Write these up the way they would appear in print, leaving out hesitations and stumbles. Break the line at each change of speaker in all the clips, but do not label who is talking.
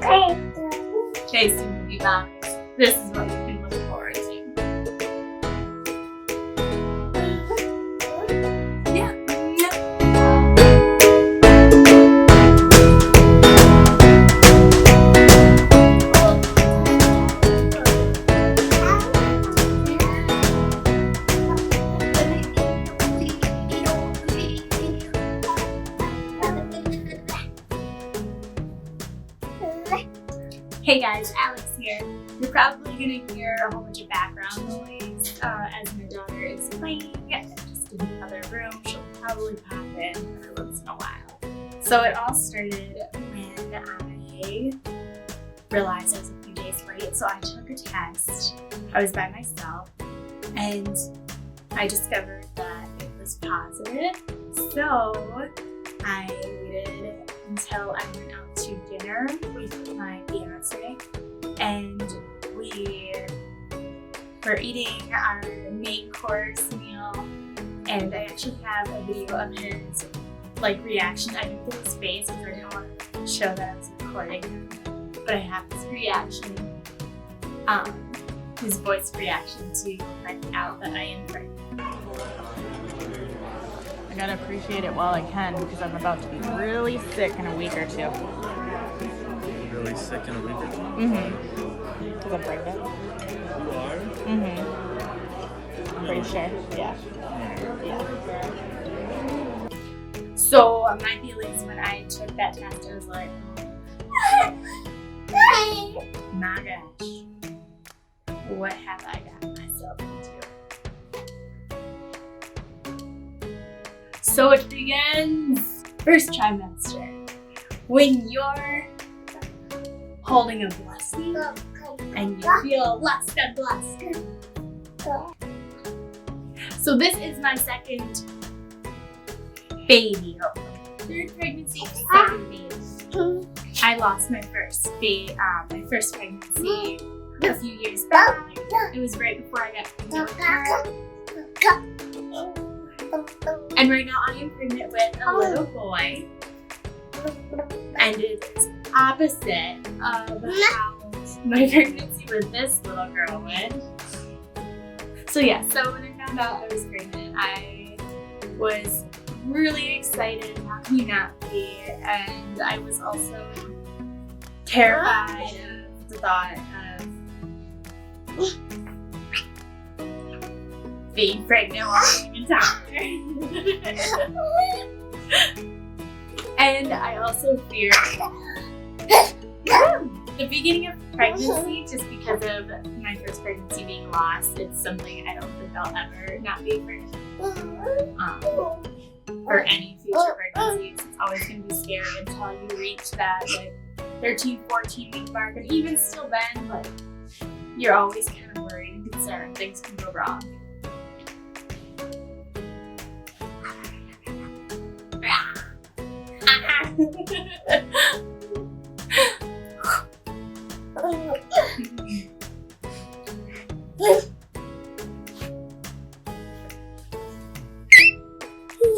Okay, soon-to-be moms, this is what you can look forward to. Yeah. Hey guys, Alex here. You're probably gonna hear a whole bunch of background noise as my daughter is playing just in the other room. She'll probably pop in every once in a while. So it all started when I realized I was a few days late, so I took a test. I was by myself and I discovered that it was positive. So I waited until I went out to dinner with my fiance, and we were eating our main course meal, and I actually have a video of his reaction. I didn't put his face because I didn't want to show that I was recording him, but I have his reaction, his voice reaction to finding out that I am pregnant.
I gotta appreciate it while I can because I'm about to be really sick in a week or two.
Really sick in a week or two?
Mm-hmm. Because I'm pregnant.
You are?
Mm-hmm. I'm pretty sure. Yeah.
So my feelings when I took that test, I was like, my gosh, what have I gotten myself into? So it begins, first trimester, when you're holding a blessing and you feel blessed and blessed. So this is my second baby, third pregnancy, second baby. I lost my first pregnancy a few years back. It was right before I got pregnant. And right now I am pregnant with a little boy. And it is opposite of how my pregnancy with this little girl went. So yeah, so when I found out I was pregnant, I was really excited. How can you not be? And I was also terrified of the thought of being pregnant while being a toddler. And I also feared the beginning of pregnancy, just because of my first pregnancy being lost. It's something I don't think I'll ever not be pregnant for any future pregnancies. It's always going to be scary until you reach that 13, 14 week mark, and even still then, you're always kind of worried and concerned things can go wrong.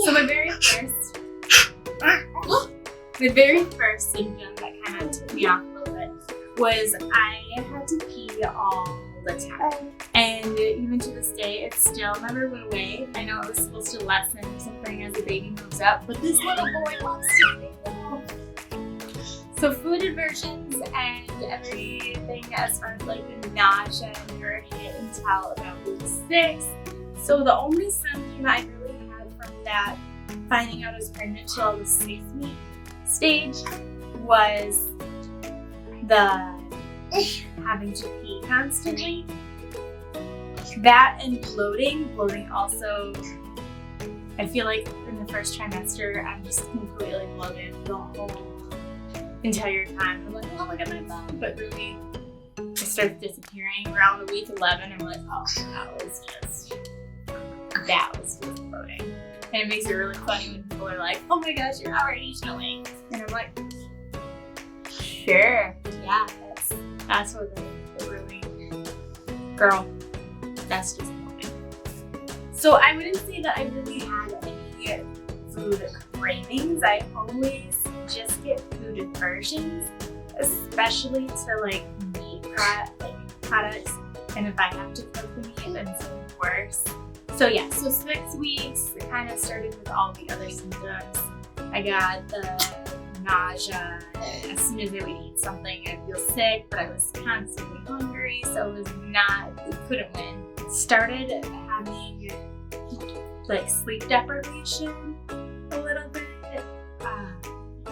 So my very first symptom that kind of took me off a little bit was I had to pee all the time. And even to this day, it still never went away. I know it was supposed to lessen or something as the baby moves up, but this little boy loves to pee. So food aversions and everything as far as the nausea never hit until about week 6. So the only symptom I really had from that, finding out I was pregnant till the 6th week stage, was the having to pee constantly. That and bloating. Bloating also, I feel like in the first trimester, I'm just completely bloated the whole entire time. I'm like, oh, look at my bum. But really, it starts disappearing around week 11. I'm like, oh, that was just bloating. And it makes it really funny when people are like, oh my gosh, you're already showing. And I'm like, sure, yeah, that's what it really, girl, that's just bloating. So I wouldn't say that I really had any food cravings. I always just get food aversions. especially to like meat products. And if I have to cook the meat, then it's even worse. So yeah, so 6 weeks, it kind of started with all the other symptoms. I got the nausea. As soon as I would eat something, I'd feel sick, but I was constantly hungry, so it couldn't win. Started having like sleep deprivation a little bit,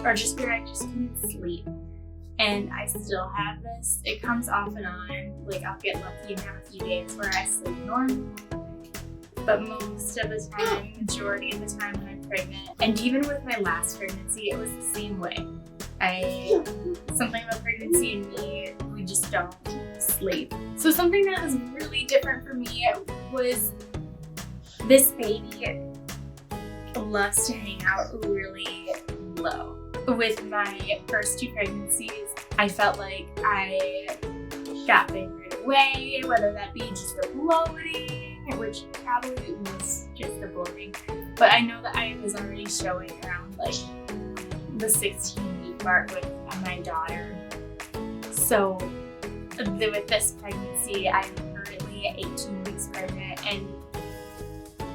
or just where I just couldn't sleep. And I still have this. It comes off and on. Like I'll get lucky and have a few days where I sleep normal. But most of the time, majority of the time when I'm pregnant, and even with my last pregnancy, it was the same way. Something about pregnancy and me, we just don't sleep. So something that was really different for me was this baby loves to hang out really low. With my first 2 pregnancies, I felt like I got big right away, whether that be just the bloating, which probably was just the bloating, but I know that I was already showing around like the 16-week mark with my daughter. So with this pregnancy, I'm currently 18 weeks pregnant, and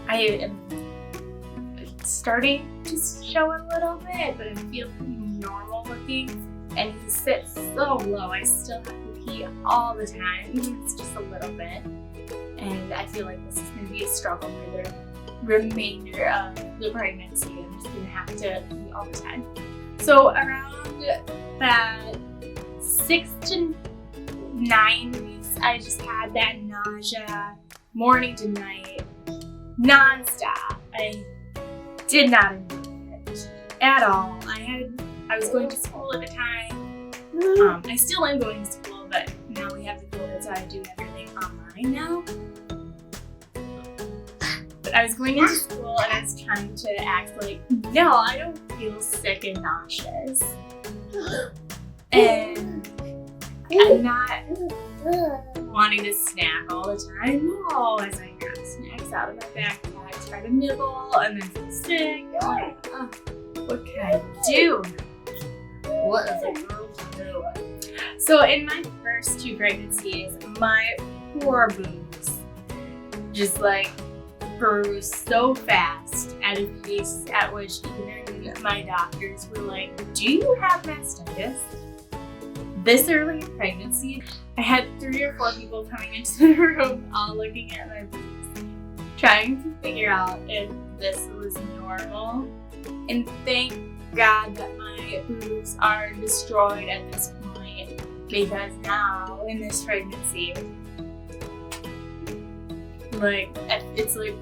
I am starting to show a little bit, but I feel pretty normal looking, and he sits so low. I still have to pee all the time, even if it's just a little bit. And I feel like this is going to be a struggle for the remainder of the pregnancy. I'm just going to have to pee all the time. So around that 6 to 9 weeks, I just had that nausea morning to night, nonstop. I did not enjoy it at all. I was going to school at the time. I still am going to school, but now we have the COVID, so I do everything online now. But I was going into school and I was trying to act like, no, I don't feel sick and nauseous. And I'm not wanting to snack all the time. No, as I grab snacks out of my backpack, try to nibble, and then feel sick. Like, oh, what can I do? What is a girl to do? So in my first 2 pregnancies, my poor boobs just like grew so fast at a pace at which even my doctors were like, do you have mastitis? This early in pregnancy, I had 3 or 4 people coming into the room all looking at my boobs, trying to figure out if this was normal. And thank God that my boobs are destroyed at this point, because now in this pregnancy, like it's like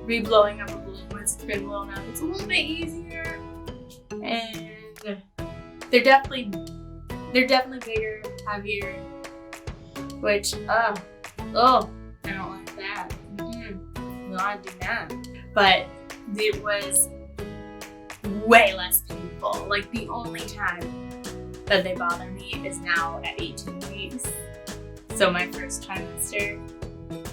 re-blowing up a balloon. Once it's been blown up, it's a little bit easier, and they're definitely bigger, heavier, which I don't like that. No, I do not. But it was way less painful. Like the only time that they bother me is now at 18 weeks. So my first trimester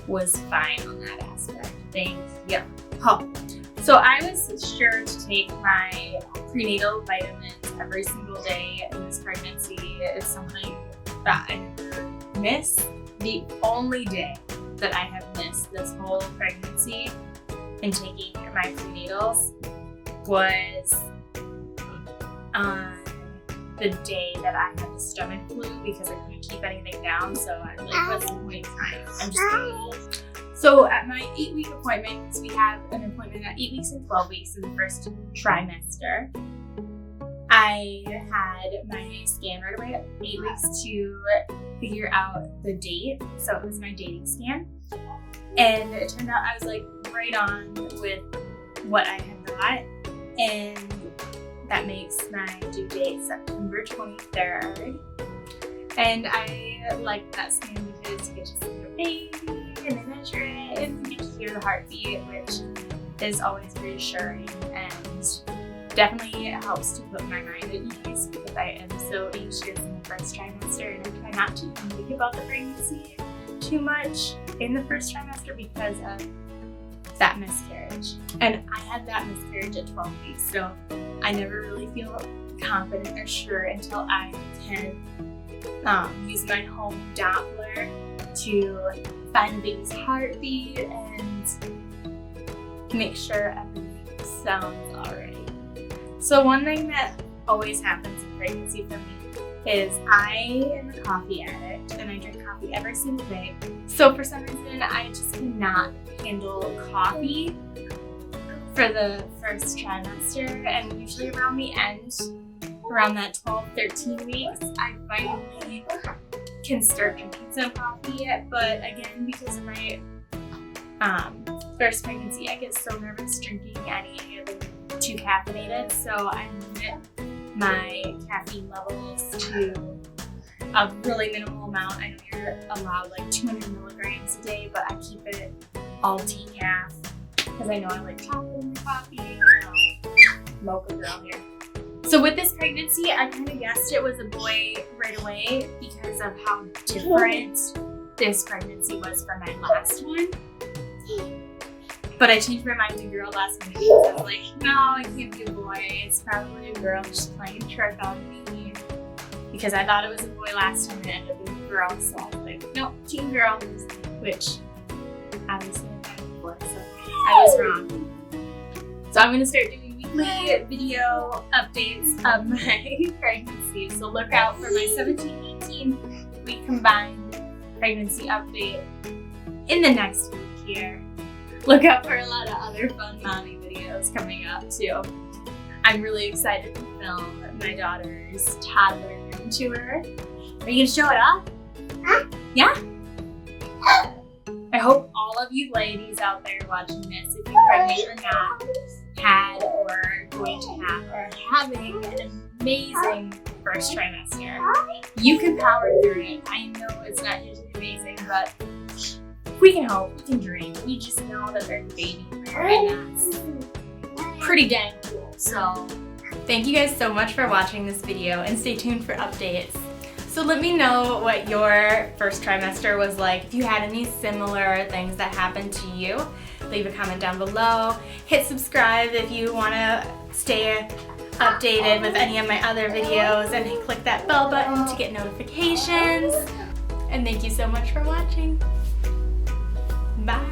was fine on that aspect. Thank you. Oh. So I was sure to take my prenatal vitamins every single day in this pregnancy. It's something that I never miss. The only day that I have missed this whole pregnancy in taking my prenatals was on the day that I had the stomach flu, because I couldn't keep anything down. So I was like, what's the point of time? I'm just doing it. So at my 8-week appointment, because we have an appointment at 8 weeks and 12 weeks in the first trimester, I had my scan right away at 8 weeks to figure out the date. So it was my dating scan. And it turned out I was like right on with what I had got. And that makes my due date September 23rd. And I like that scan because you get to see your baby and they measure it and you get to hear the heartbeat, which is always reassuring and definitely helps to put my mind at ease, because I am so anxious in the first trimester, and I try not to think about the pregnancy too much in the first trimester because of that miscarriage. And I had that miscarriage at 12 weeks, so I never really feel confident or sure until I can use my home Doppler to find the baby's heartbeat and make sure everything sounds alright. So one thing that always happens in pregnancy for me is I am a coffee addict and I drink coffee every single day. So for some reason I just cannot handle coffee for the first trimester, and usually around the end, around that 12-13 weeks, I finally can start drinking some coffee. But again, because of my first pregnancy, I get so nervous drinking any of the too caffeinated, so I limit my caffeine levels to a really minimal amount. I know you're allowed like 200 milligrams a day, but I keep it all decaf because I know I like chocolate in my coffee. Mocha girl here. So with this pregnancy, I kind of guessed it was a boy right away because of how different this pregnancy was from my last one. But I changed my mind to girl last minute because I was like, no, it can't be a boy. It's probably a girl just playing a trick on me. Because I thought it was a boy last time and it ended up being a girl. So I was like, no, teen girl. Which obviously I'm kind of boy, so I was wrong. So I'm going to start doing weekly video updates of my pregnancy. So look out for my 17-18 week combined pregnancy update in the next week here. Look out for a lot of other fun mommy videos coming up too. I'm really excited to film my daughter's toddler room tour. Are you gonna show it off? Huh? Yeah? I hope all of you ladies out there watching this, if you're pregnant or not, had or are going to have or having an amazing first trimester. You can power through it. I know it's not usually amazing, but we can hope, we can dream. We just know that there's a baby there, and that's pretty dang cool. So thank you guys so much for watching this video, and stay tuned for updates. So let me know what your first trimester was like. If you had any similar things that happened to you, leave a comment down below. Hit subscribe if you want to stay updated with any of my other videos, and click that bell button to get notifications. And thank you so much for watching. Bye.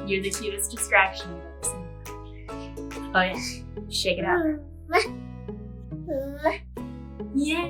You're the cutest distraction I've ever seen. Oh yeah, shake it out. Yeah.